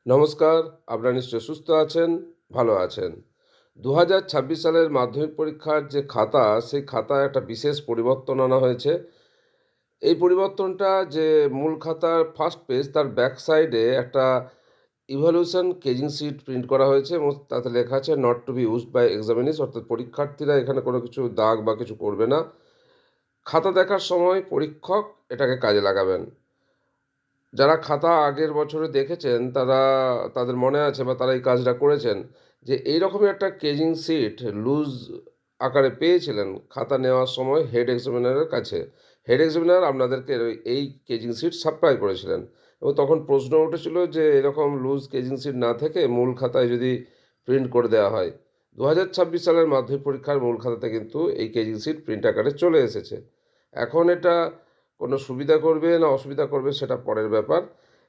নমস্কার, আপনারা নিশ্চয়ই সুস্থ আছেন, ভালো আছেন। ২০২৬ সালের মাধ্যমিক পরীক্ষার যে খাতা, সেই খাতায় একটা বিশেষ পরিবর্তন আনা হয়েছে। এই পরিবর্তনটা যে মূল খাতার ফার্স্ট পেজ তার ব্যাক সাইডে একটা ইভ্যালুয়েশন কেজিং শিট প্রিন্ট করা হয়েছে এবং তাতে লেখা আছে not to be used by examinees, অর্থাৎ পরীক্ষার্থীরা এখানে কোনো কিছু দাগ বা কিছু করবে না। খাতা দেখার সময় পরীক্ষক এটাকে কাজে লাগাবেন। যারা খাতা আগের বছরে দেখেছেন তাদের মনে আছে বা তারা এই কাজটা করেছেন যে এইরকমই একটা কেজিং সিট লুজ আকারে পেয়েছিলেন খাতা নেওয়ার সময় হেড এক্সামিনারের কাছে। হেড এক্সামিনার আপনাদেরকে এই কেজিং সিট সাপ্লাই করেছিলেন এবং তখন প্রশ্ন উঠেছিল যে এরকম লুজ কেজিং সিট না থেকে মূল খাতায় যদি প্রিন্ট করে দেওয়া হয়। ২০২৬ সালের মাধ্যমিক পরীক্ষার মূল খাতাতে কিন্তু এই কেজিং সিট প্রিন্ট আকারে চলে এসেছে। এখন এটা কোনো সুবিধা করবে না অসুবিধা করবে সেটা পরের ব্যাপার।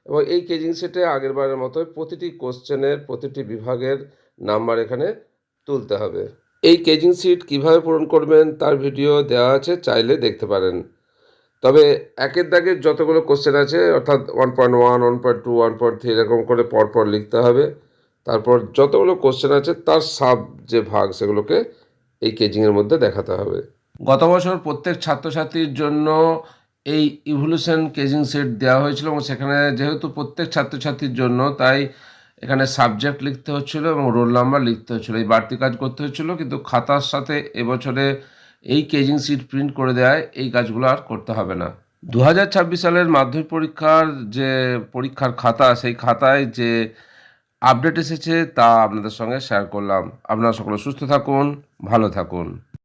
এবং এই কেজিং সেটে আগেরবারের মতোই প্রতিটি কোশ্চেনের প্রতিটি বিভাগের নাম্বার এখানে তুলতে হবে। এই কেজিং সিট কীভাবে পূরণ করবেন তার ভিডিও দেওয়া আছে, চাইলে দেখতে পারেন। তবে একের দাগের যতগুলো কোশ্চেন আছে অর্থাৎ 1.1, 1.2, 1.3 এরকম করে পরপর লিখতে হবে। তারপর যতগুলো কোশ্চেন আছে তার সাব যে ভাগ সেগুলোকে এই কেজিংয়ের মধ্যে দেখাতে হবে। গত বছর প্রত্যেক ছাত্রছাত্রীর জন্য এই ইভলিউশন কেজিং সেট দেওয়া হয়েছিল এবং সেখানে যেহেতু প্রত্যেক ছাত্রছাত্রীর জন্য, তাই এখানে সাবজেক্ট লিখতে হচ্ছিল এবং রোল নাম্বার লিখতে হচ্ছিল, এই বাড়তি কাজ করতে হচ্ছিল। কিন্তু খাতার সাথে এবছরে এই কেজিং সিট প্রিন্ট করে দেওয়ায় এই কাজগুলো আর করতে হবে না। ২০২৬ সালের মাধ্যমিক পরীক্ষার যে পরীক্ষার খাতা, সেই খাতায় যে আপডেট এসেছে তা আপনাদের সঙ্গে শেয়ার করলাম। আপনারা সকলে সুস্থ থাকুন, ভালো থাকুন।